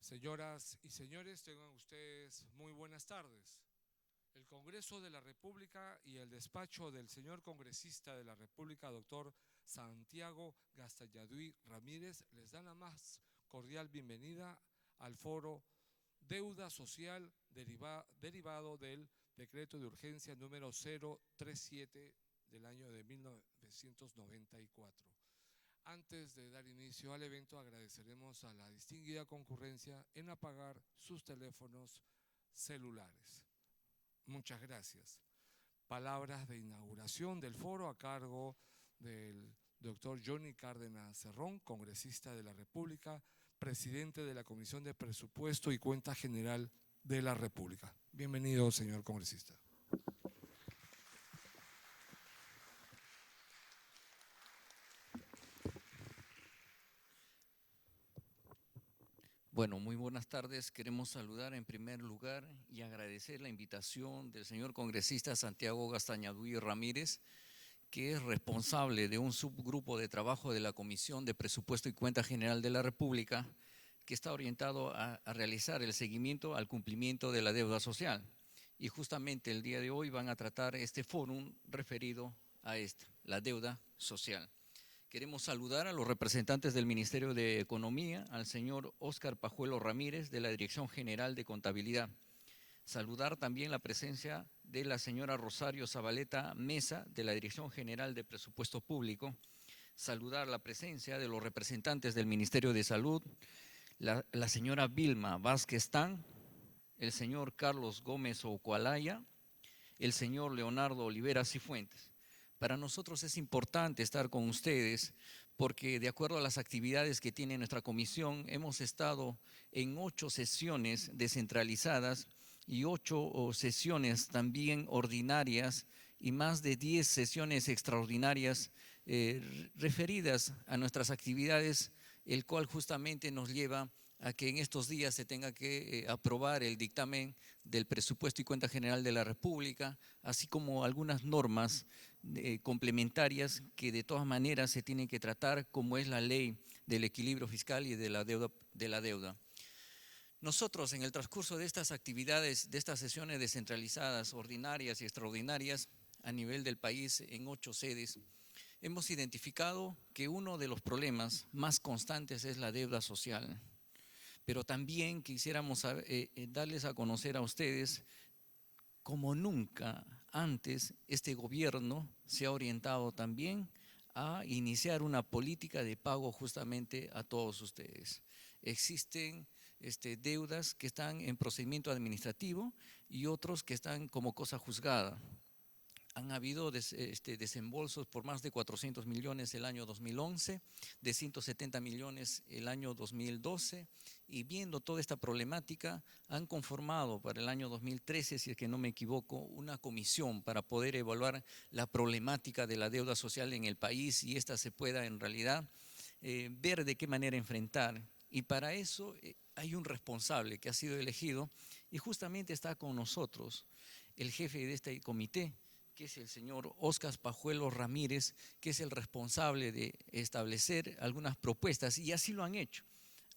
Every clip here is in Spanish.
Señoras y señores, tengan ustedes muy buenas tardes. El Congreso de la República y el despacho del señor congresista de la República, doctor Santiago Gastañaduy Ramírez, les dan la más cordial bienvenida al foro Deuda Social derivado del decreto de urgencia número 037 del año de 1994. Antes de dar inicio al evento, agradeceremos a la distinguida concurrencia en apagar sus teléfonos celulares. Muchas gracias. Palabras de inauguración del foro a cargo del doctor Johnny Cárdenas Cerrón, congresista de la República, presidente de la Comisión de Presupuesto y Cuenta General de la República. Bienvenido, señor congresista. Bueno, muy buenas tardes. Queremos saludar en primer lugar y agradecer la invitación del señor congresista Santiago Gastañaduy Ramírez, que es responsable de un subgrupo de trabajo de la Comisión de Presupuesto y Cuenta General de la República, que está orientado a realizar el seguimiento al cumplimiento de la deuda social. Y justamente el día de hoy van a tratar este fórum referido a esta, la deuda social. Queremos saludar a los representantes del Ministerio de Economía, al señor Óscar Pajuelo Ramírez, de la Dirección General de Contabilidad. Saludar también la presencia de la señora Rosario Zabaleta Mesa, de la Dirección General de Presupuesto Público. Saludar la presencia de los representantes del Ministerio de Salud, la señora Vilma Vázquez Tan, el señor Carlos Gómez Ocualaya, el señor Leonardo Olivera Cifuentes. Para nosotros es importante estar con ustedes porque de acuerdo a las actividades que tiene nuestra comisión, hemos estado en 8 sesiones descentralizadas y 8 sesiones también ordinarias y más de 10 sesiones extraordinarias referidas a nuestras actividades, el cual justamente nos lleva a que en estos días se tenga que aprobar el dictamen del Presupuesto y Cuenta General de la República, así como algunas normas complementarias que de todas maneras se tienen que tratar, como es la ley del equilibrio fiscal y de la deuda. Nosotros, en el transcurso de estas actividades, de estas sesiones descentralizadas, ordinarias y extraordinarias a nivel del país en 8 sedes, hemos identificado que uno de los problemas más constantes es la deuda social. Pero también quisiéramos darles a conocer a ustedes como nunca antes este gobierno se ha orientado también a iniciar una política de pago justamente a todos ustedes. Existen deudas que están en procedimiento administrativo y otros que están como cosa juzgada. Han habido desembolsos por más de 400 millones el año 2011, de 170 millones el año 2012, y viendo toda esta problemática han conformado para el año 2013, si es que no me equivoco, una comisión para poder evaluar la problemática de la deuda social en el país y esta se pueda en realidad ver de qué manera enfrentar. Y para eso hay un responsable que ha sido elegido y justamente está con nosotros el jefe de este comité, que es el señor Óscar Pajuelo Ramírez, que es el responsable de establecer algunas propuestas, y así lo han hecho.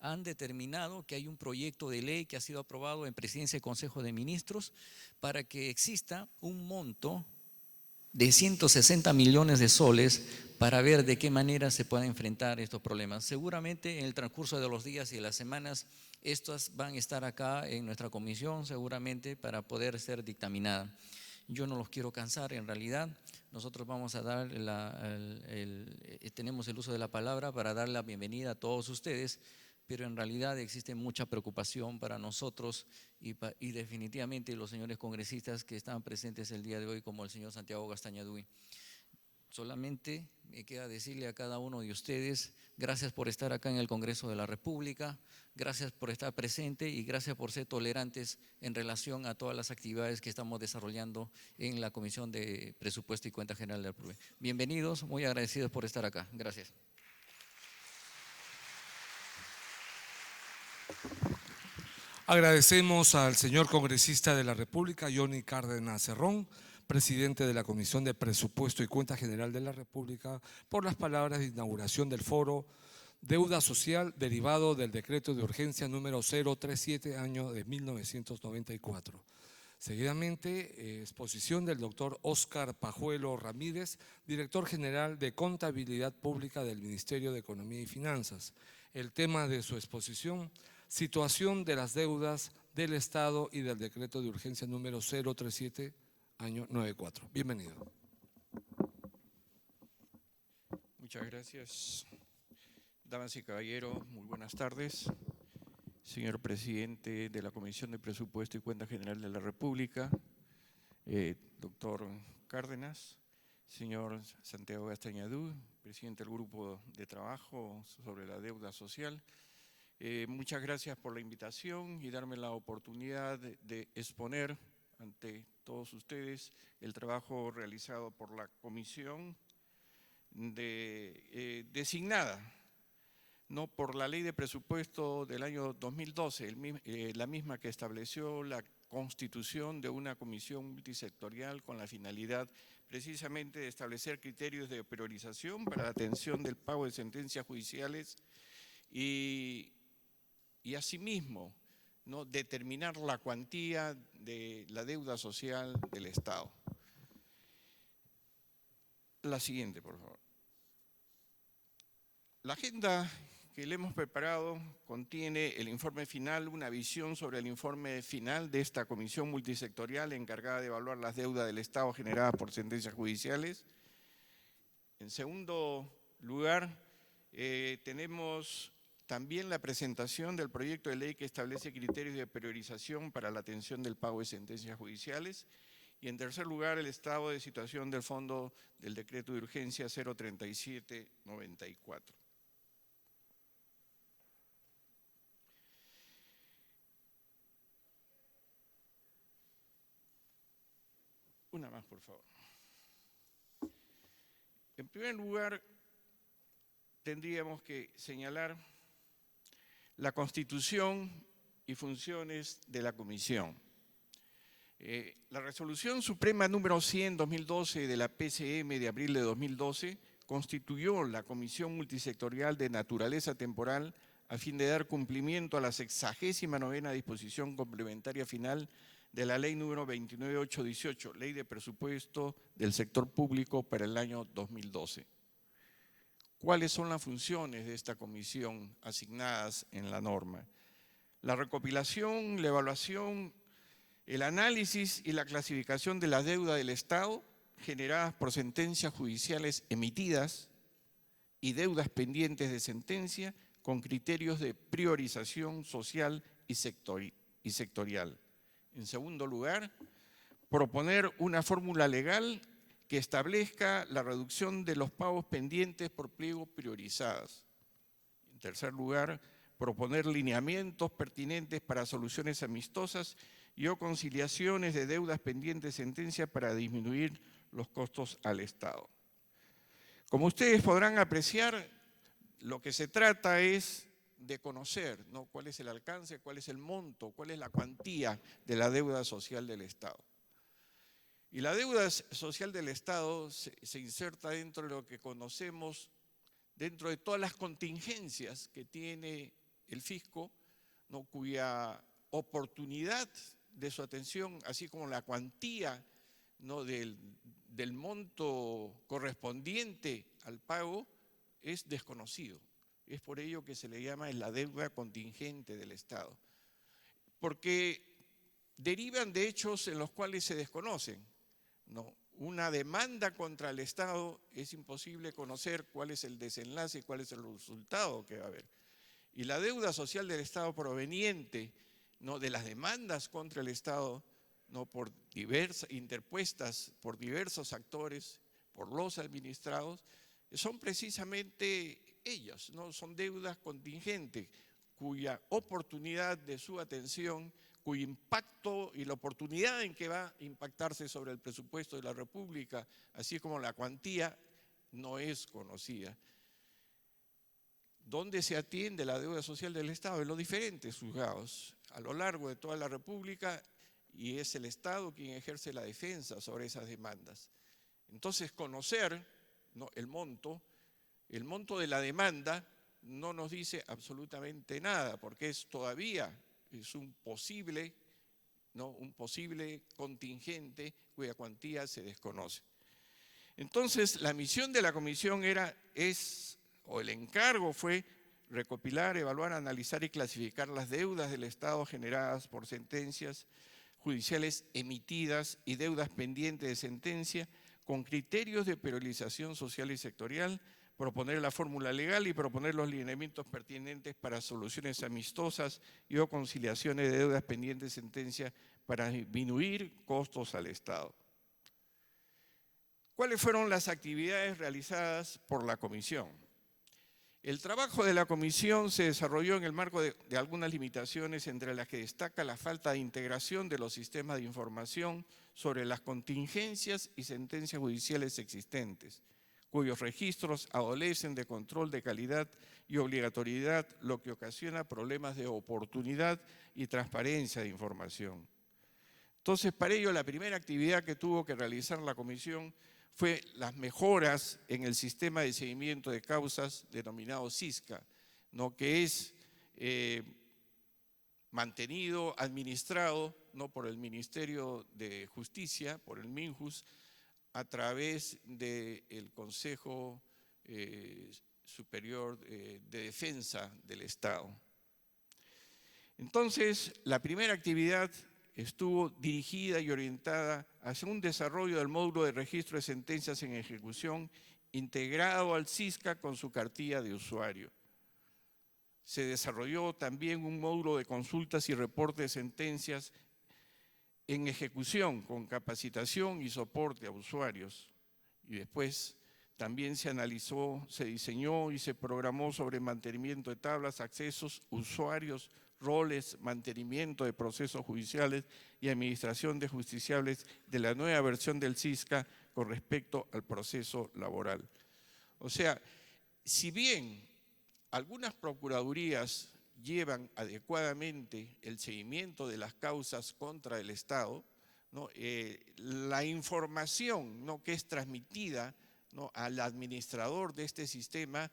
Han determinado que hay un proyecto de ley que ha sido aprobado en Presidencia y Consejo de Ministros para que exista un monto de 160 millones de soles para ver de qué manera se pueden enfrentar estos problemas. Seguramente en el transcurso de los días y de las semanas, estas van a estar acá en nuestra comisión, seguramente para poder ser dictaminadas. Yo no los quiero cansar, en realidad nosotros vamos a dar tenemos el uso de la palabra para dar la bienvenida a todos ustedes, pero en realidad existe mucha preocupación para nosotros y definitivamente los señores congresistas que están presentes el día de hoy, como el señor Santiago Gastañaduy. Solamente me queda decirle a cada uno de ustedes, gracias por estar acá en el Congreso de la República, gracias por estar presente y gracias por ser tolerantes en relación a todas las actividades que estamos desarrollando en la Comisión de Presupuesto y Cuenta General de la República. Bienvenidos, muy agradecidos por estar acá. Gracias. Agradecemos al señor congresista de la República, Johnny Cárdenas Cerrón, presidente de la Comisión de Presupuesto y Cuenta General de la República, por las palabras de inauguración del foro deuda social derivado del decreto de urgencia número 037 año de 1994. Seguidamente, exposición del doctor Óscar Pajuelo Ramírez, director general de Contabilidad Pública del Ministerio de Economía y Finanzas. El tema de su exposición: situación de las deudas del Estado y del decreto de urgencia número 037 año 94. Bienvenido. Muchas gracias. Damas y caballeros, muy buenas tardes. Señor presidente de la Comisión de Presupuesto y Cuenta General de la República, doctor Cárdenas, señor Santiago Gastañadú, presidente del Grupo de Trabajo sobre la Deuda Social. Muchas gracias por la invitación y darme la oportunidad de exponer ante todos ustedes el trabajo realizado por la comisión designada no por la Ley de Presupuesto del año 2012, la misma que estableció la constitución de una comisión multisectorial con la finalidad precisamente de establecer criterios de priorización para la atención del pago de sentencias judiciales y asimismo, ¿no?, determinar la cuantía de la deuda social del Estado. La siguiente, por favor. La agenda que le hemos preparado contiene el informe final, una visión sobre el informe final de esta comisión multisectorial encargada de evaluar las deudas del Estado generadas por sentencias judiciales. En segundo lugar, tenemos también la presentación del proyecto de ley que establece criterios de priorización para la atención del pago de sentencias judiciales. Y en tercer lugar, el estado de situación del fondo del decreto de urgencia 037/94. Una más, por favor. En primer lugar, tendríamos que señalar la constitución y funciones de la comisión. La resolución suprema número 100/2012 de la PCM de abril de 2012 constituyó la Comisión Multisectorial de Naturaleza Temporal a fin de dar cumplimiento a la 69ª disposición complementaria final de la Ley número 29818, Ley de Presupuesto del Sector Público para el año 2012. ¿Cuáles son las funciones de esta comisión asignadas en la norma? La recopilación, la evaluación, el análisis y la clasificación de la deuda del Estado generadas por sentencias judiciales emitidas y deudas pendientes de sentencia con criterios de priorización social y sectorial. En segundo lugar, proponer una fórmula legal que establezca la reducción de los pagos pendientes por pliego priorizadas. En tercer lugar, proponer lineamientos pertinentes para soluciones amistosas y o conciliaciones de deudas pendientes de sentencia para disminuir los costos al Estado. Como ustedes podrán apreciar, lo que se trata es de conocer, ¿no?, cuál es el alcance, cuál es el monto, cuál es la cuantía de la deuda social del Estado. Y la deuda social del Estado se inserta dentro de lo que conocemos, dentro de todas las contingencias que tiene el fisco, ¿no?, cuya oportunidad de su atención, así como la cuantía, ¿no?, del monto correspondiente al pago, es desconocido. Es por ello que se le llama la deuda contingente del Estado, porque derivan de hechos en los cuales se desconocen, ¿no? Una demanda contra el Estado es imposible conocer cuál es el desenlace y cuál es el resultado que va a haber. Y la deuda social del Estado proveniente, ¿no?, de las demandas contra el Estado, ¿no?, interpuestas por diversos actores, por los administrados, son precisamente ellas, ¿no? Son deudas contingentes cuya oportunidad de su atención, cuyo impacto y la oportunidad en que va a impactarse sobre el presupuesto de la República, así como la cuantía, no es conocida. ¿Dónde se atiende la deuda social del Estado? En los diferentes juzgados a lo largo de toda la República, y es el Estado quien ejerce la defensa sobre esas demandas. Entonces, conocer, ¿no?, el monto de la demanda, no nos dice absolutamente nada, porque todavía es un posible contingente cuya cuantía se desconoce. Entonces, la misión de la comisión el encargo fue recopilar, evaluar, analizar y clasificar las deudas del Estado generadas por sentencias judiciales emitidas y deudas pendientes de sentencia con criterios de priorización social y sectorial, proponer la fórmula legal y proponer los lineamientos pertinentes para soluciones amistosas y o conciliaciones de deudas pendientes de sentencia para disminuir costos al Estado. ¿Cuáles fueron las actividades realizadas por la comisión? El trabajo de la comisión se desarrolló en el marco de algunas limitaciones, entre las que destaca la falta de integración de los sistemas de información sobre las contingencias y sentencias judiciales existentes, cuyos registros adolecen de control de calidad y obligatoriedad, lo que ocasiona problemas de oportunidad y transparencia de información. Entonces, para ello, la primera actividad que tuvo que realizar la comisión fue las mejoras en el sistema de seguimiento de causas denominado SISCA, que es mantenido, administrado por el Ministerio de Justicia, por el MINJUS, a través del Consejo Superior de Defensa del Estado. Entonces, la primera actividad estuvo dirigida y orientada hacia un desarrollo del módulo de registro de sentencias en ejecución integrado al SISCA con su cartilla de usuario. Se desarrolló también un módulo de consultas y reporte de sentencias en ejecución con capacitación y soporte a usuarios. Y después también se analizó, se diseñó y se programó sobre mantenimiento de tablas, accesos, usuarios, roles, mantenimiento de procesos judiciales y administración de justiciables de la nueva versión del SISCA con respecto al proceso laboral. O sea, si bien algunas procuradurías llevan adecuadamente el seguimiento de las causas contra el Estado, la información que es transmitida al administrador de este sistema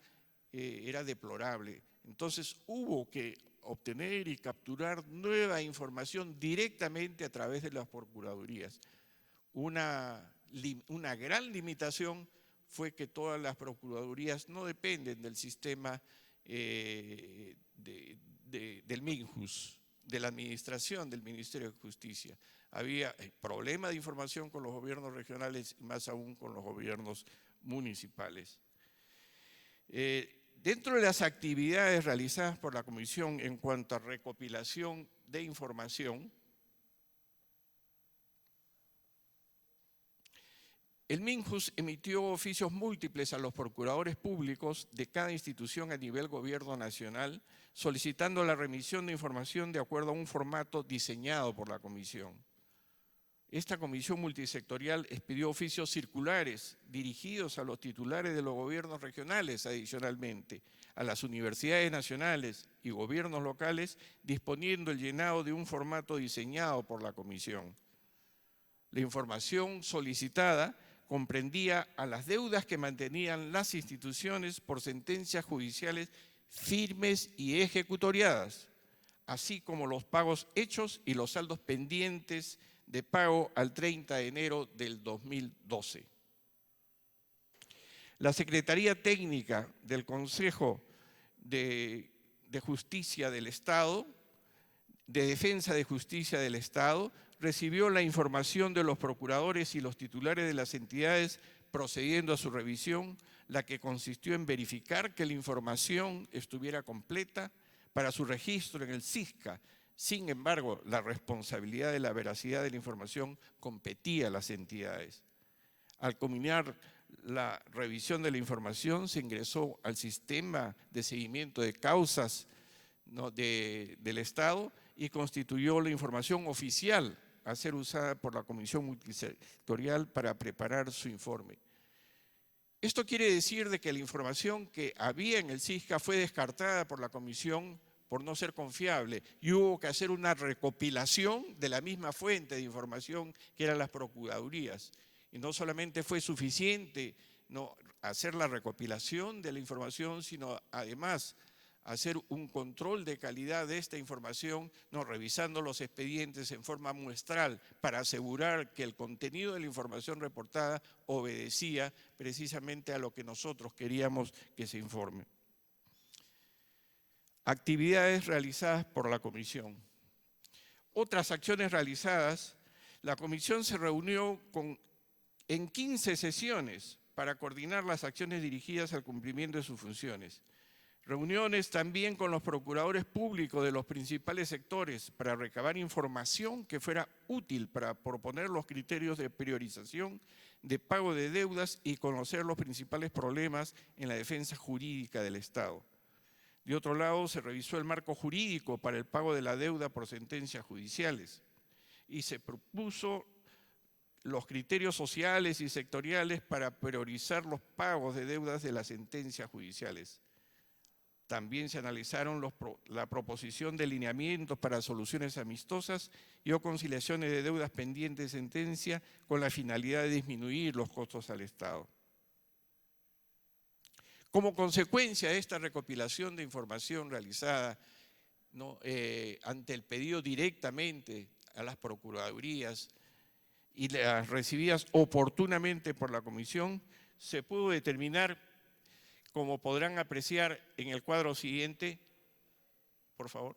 era deplorable. Entonces hubo que obtener y capturar nueva información directamente a través de las procuradurías. Una gran limitación fue que todas las procuradurías no dependen del sistema del MINJUS, de la administración del Ministerio de Justicia. Había problema de información con los gobiernos regionales y más aún con los gobiernos municipales. Dentro de las actividades realizadas por la comisión en cuanto a recopilación de información, el MINJUS emitió oficios múltiples a los procuradores públicos de cada institución a nivel gobierno nacional, solicitando la remisión de información de acuerdo a un formato diseñado por la comisión. Esta comisión multisectorial expidió oficios circulares dirigidos a los titulares de los gobiernos regionales, adicionalmente, a las universidades nacionales y gobiernos locales, disponiendo el llenado de un formato diseñado por la comisión. La información solicitada comprendía a las deudas que mantenían las instituciones por sentencias judiciales firmes y ejecutoriadas, así como los pagos hechos y los saldos pendientes de pago al 30 de enero del 2012. La Secretaría Técnica del Consejo de Justicia del Estado, de Defensa de Justicia del Estado, recibió la información de los procuradores y los titulares de las entidades procediendo a su revisión, la que consistió en verificar que la información estuviera completa para su registro en el SISCA. Sin embargo, la responsabilidad de la veracidad de la información competía a las entidades. Al culminar la revisión de la información, se ingresó al sistema de seguimiento de causas del Estado y constituyó la información oficial a ser usada por la Comisión Multisectorial para preparar su informe. Esto quiere decir de que la información que había en el SISCA fue descartada por la Comisión por no ser confiable, y hubo que hacer una recopilación de la misma fuente de información que eran las procuradurías. Y no solamente fue suficiente hacer la recopilación de la información, sino además hacer un control de calidad de esta información, ¿no? Revisando los expedientes en forma muestral para asegurar que el contenido de la información reportada obedecía precisamente a lo que nosotros queríamos que se informe. Actividades realizadas por la comisión. Otras acciones realizadas: la comisión se reunió en 15 sesiones para coordinar las acciones dirigidas al cumplimiento de sus funciones. Reuniones también con los procuradores públicos de los principales sectores para recabar información que fuera útil para proponer los criterios de priorización de pago de deudas y conocer los principales problemas en la defensa jurídica del Estado. De otro lado, se revisó el marco jurídico para el pago de la deuda por sentencias judiciales y se propuso los criterios sociales y sectoriales para priorizar los pagos de deudas de las sentencias judiciales. También se analizaron la proposición de lineamientos para soluciones amistosas y o conciliaciones de deudas pendientes de sentencia con la finalidad de disminuir los costos al Estado. Como consecuencia de esta recopilación de información realizada, ¿no? Ante el pedido directamente a las procuradurías y las recibidas oportunamente por la comisión, se pudo determinar, como podrán apreciar en el cuadro siguiente, por favor.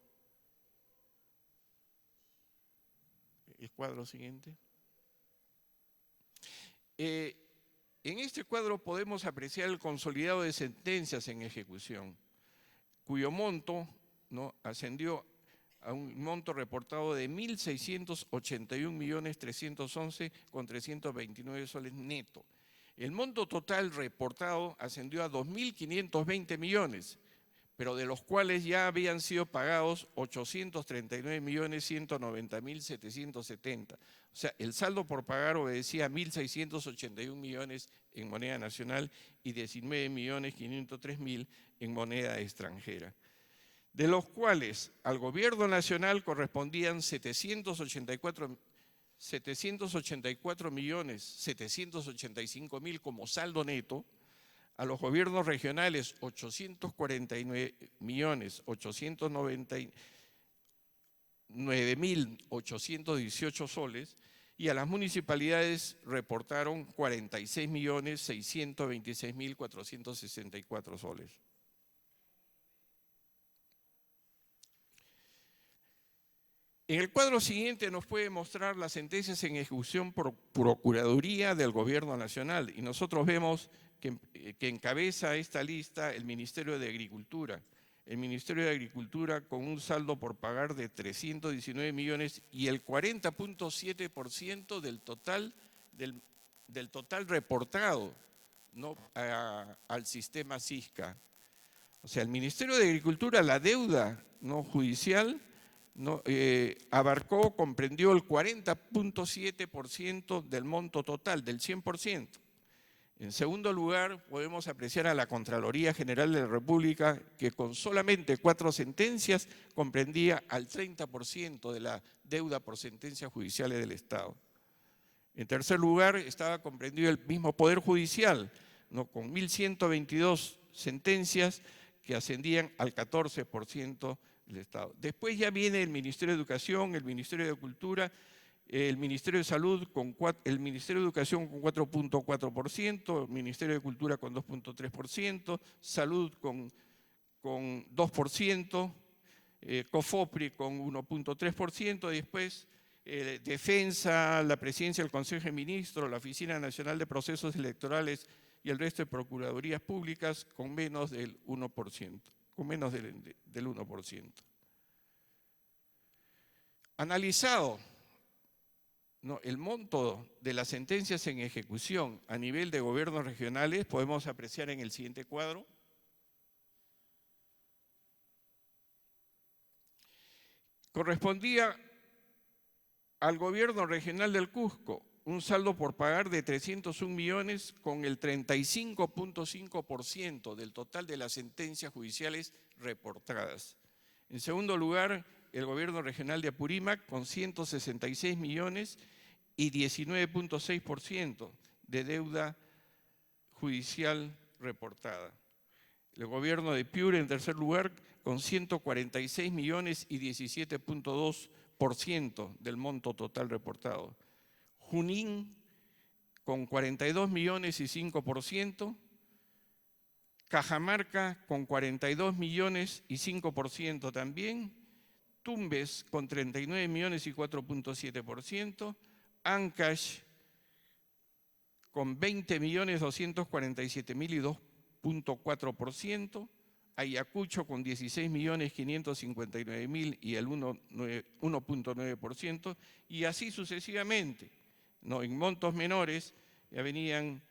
El cuadro siguiente. En este cuadro podemos apreciar el consolidado de sentencias en ejecución, cuyo monto, ¿no?, ascendió a un monto reportado de 1.681.311.329 soles neto. El monto total reportado ascendió a 2.520 millones, pero de los cuales ya habían sido pagados 839.190.770. O sea, el saldo por pagar obedecía a 1.681 millones en moneda nacional y 19.503.000 en moneda extranjera, de los cuales al gobierno nacional correspondían 784.785.000 como saldo neto, a los gobiernos regionales 849.899.818 soles y a las municipalidades reportaron 46.626.464 soles. En el cuadro siguiente nos puede mostrar las sentencias en ejecución por Procuraduría del Gobierno Nacional y nosotros vemos que encabeza esta lista el Ministerio de Agricultura. El Ministerio de Agricultura con un saldo por pagar de 319 millones y el 40.7% del total reportado, ¿no?, al sistema SISCA. O sea, el Ministerio de Agricultura, la deuda, ¿no?, judicial, ¿no?, comprendió el 40.7% del monto total, del 100%. En segundo lugar, podemos apreciar a la Contraloría General de la República, que con solamente 4 sentencias comprendía al 30% de la deuda por sentencias judiciales del Estado. En tercer lugar, estaba comprendido el mismo Poder Judicial, ¿no?, con 1.122 sentencias que ascendían al 14% del Estado. Después ya viene el Ministerio de Educación, el Ministerio de Cultura, el Ministerio de Salud, el Ministerio de Educación con 4.4%, el Ministerio de Cultura con 2.3%, Salud con 2%, COFOPRI con 1.3%, después Defensa, la Presidencia del Consejo de Ministros, la Oficina Nacional de Procesos Electorales y el resto de Procuradurías Públicas con menos del 1%, con menos del 1%. Analizado, ¿no?, el monto de las sentencias en ejecución a nivel de gobiernos regionales, podemos apreciar en el siguiente cuadro. Correspondía al gobierno regional del Cusco un saldo por pagar de 301 millones con el 35.5% del total de las sentencias judiciales reportadas. En segundo lugar, el gobierno regional de Apurímac con 166 millones y 19.6% de deuda judicial reportada. El gobierno de Piura en tercer lugar con 146 millones y 17.2% del monto total reportado. Junín con 42 millones y 5%. Cajamarca con 42 millones y 5% también. Tumbes con 39 millones y 4.7%. Ancash con 20 millones 247 mil y 2.4%. Ayacucho con 16 millones 559 mil y el 1.9%. Y así sucesivamente, ¿no? En montos menores ya venían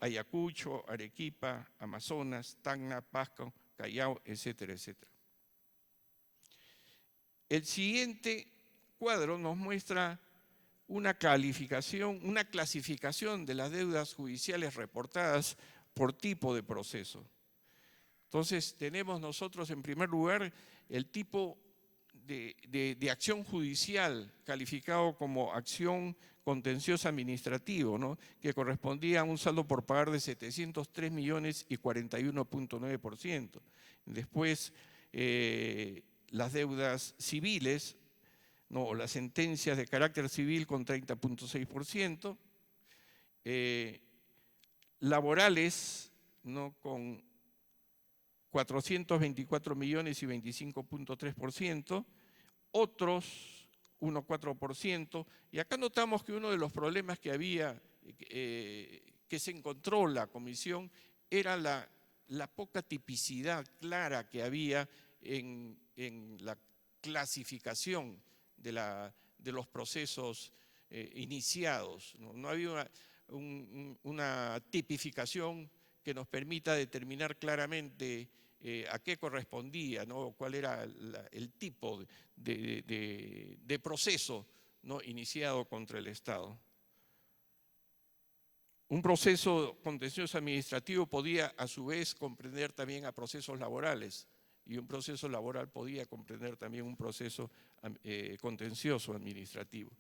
Ayacucho, Arequipa, Amazonas, Tacna, Pasco, Callao, etcétera, etcétera. El siguiente cuadro nos muestra una clasificación de las deudas judiciales reportadas por tipo de proceso. Entonces, tenemos nosotros en primer lugar el tipo de acción judicial calificado como acción contenciosa administrativo, ¿no? Que correspondía a un saldo por pagar de 703 millones y 41.9%. Después, las deudas civiles, ¿no? Las sentencias de carácter civil con 30.6%, laborales, ¿no? Con 424 millones y 25.3%, otros 1,4%, y acá notamos que uno de los problemas que había, que se encontró la comisión, era la poca tipicidad clara que había en la clasificación de los procesos iniciados. No había una tipificación que nos permita determinar claramente a qué correspondía, ¿no? Cuál era el tipo de proceso, ¿no? Iniciado contra el Estado. Un proceso contencioso administrativo podía a su vez comprender también a procesos laborales, y un proceso laboral podía comprender también un proceso contencioso administrativo.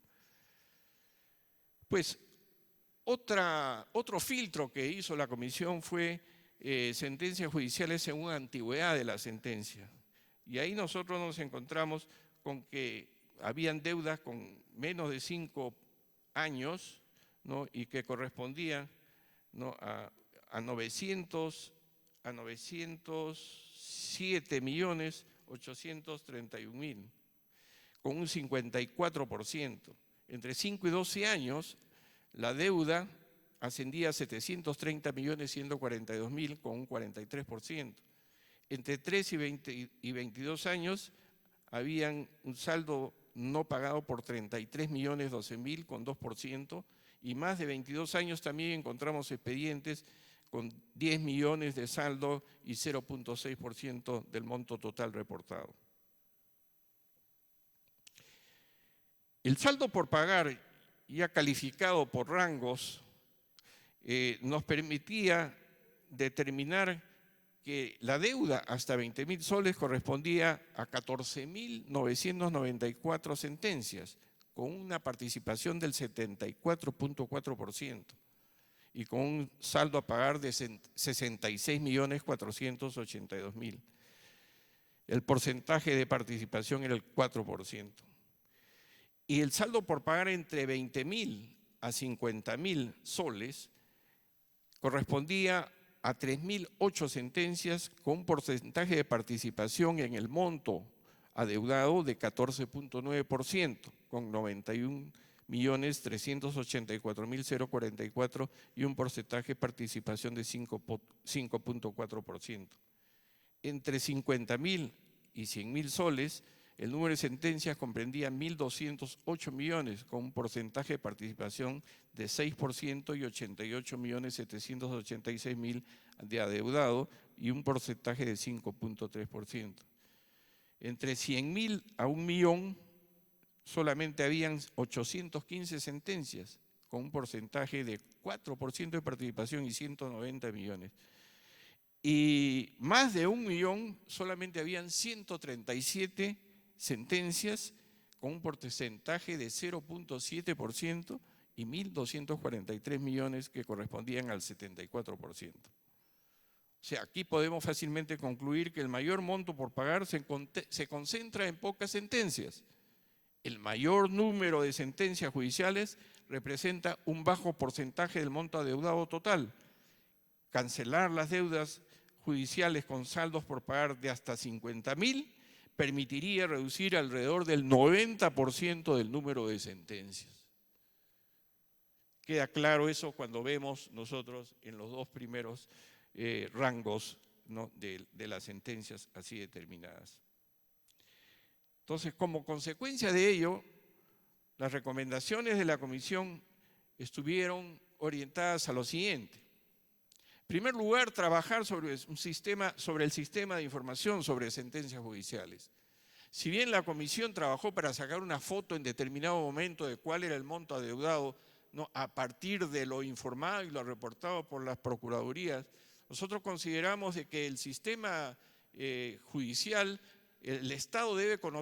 Pues otro filtro que hizo la comisión fue sentencias judiciales según antigüedad de la sentencia. Y ahí nosotros nos encontramos con que habían deudas con menos de 5 años, ¿no? Y que correspondían, ¿no? a 907 millones 831 mil, con un 54%. Entre 5 y 12 años, la deuda ascendía a 730 millones 142 mil, con un 43%. Entre 3 y 22 años, habían un saldo no pagado por 33 millones 12 mil, con 2%, y más de 22 años también encontramos expedientes con 10 millones de saldo y 0.6% del monto total reportado. El saldo por pagar, ya calificado por rangos, nos permitía determinar que la deuda hasta 20.000 soles correspondía a 14.994 sentencias, con una participación del 74.4% y con un saldo a pagar de 66.482.000. El porcentaje de participación era el 4%. Y el saldo por pagar entre 20.000 a 50.000 soles correspondía a 3.008 sentencias con un porcentaje de participación en el monto adeudado de 14.9%, con 91.384.044 y un porcentaje de participación de 5.4%. Entre 50.000 y 100.000 soles, el número de sentencias comprendía 1.208 millones, con un porcentaje de participación de 6% y 88.786.000 de adeudado y un porcentaje de 5.3%. Entre 100.000 a 1 millón solamente habían 815 sentencias, con un porcentaje de 4% de participación y 190 millones. Y más de 1 millón solamente habían 137 sentencias con un porcentaje de 0.7% y 1.243 millones que correspondían al 74%. O sea, aquí podemos fácilmente concluir que el mayor monto por pagar se concentra en pocas sentencias. El mayor número de sentencias judiciales representa un bajo porcentaje del monto adeudado total. Cancelar las deudas judiciales con saldos por pagar de hasta 50.000 permitiría reducir alrededor del 90% del número de sentencias. Queda claro eso cuando vemos nosotros en los dos primeros rangos, ¿no?, de las sentencias así determinadas. Entonces, como consecuencia de ello, las recomendaciones de la comisión estuvieron orientadas a lo siguiente. En primer lugar, trabajar sobre el sistema de información sobre sentencias judiciales. Si bien la comisión trabajó para sacar una foto en determinado momento de cuál era el monto adeudado, ¿no?, a partir de lo informado y lo reportado por las procuradurías, nosotros consideramos de que el sistema judicial, el Estado debe conocer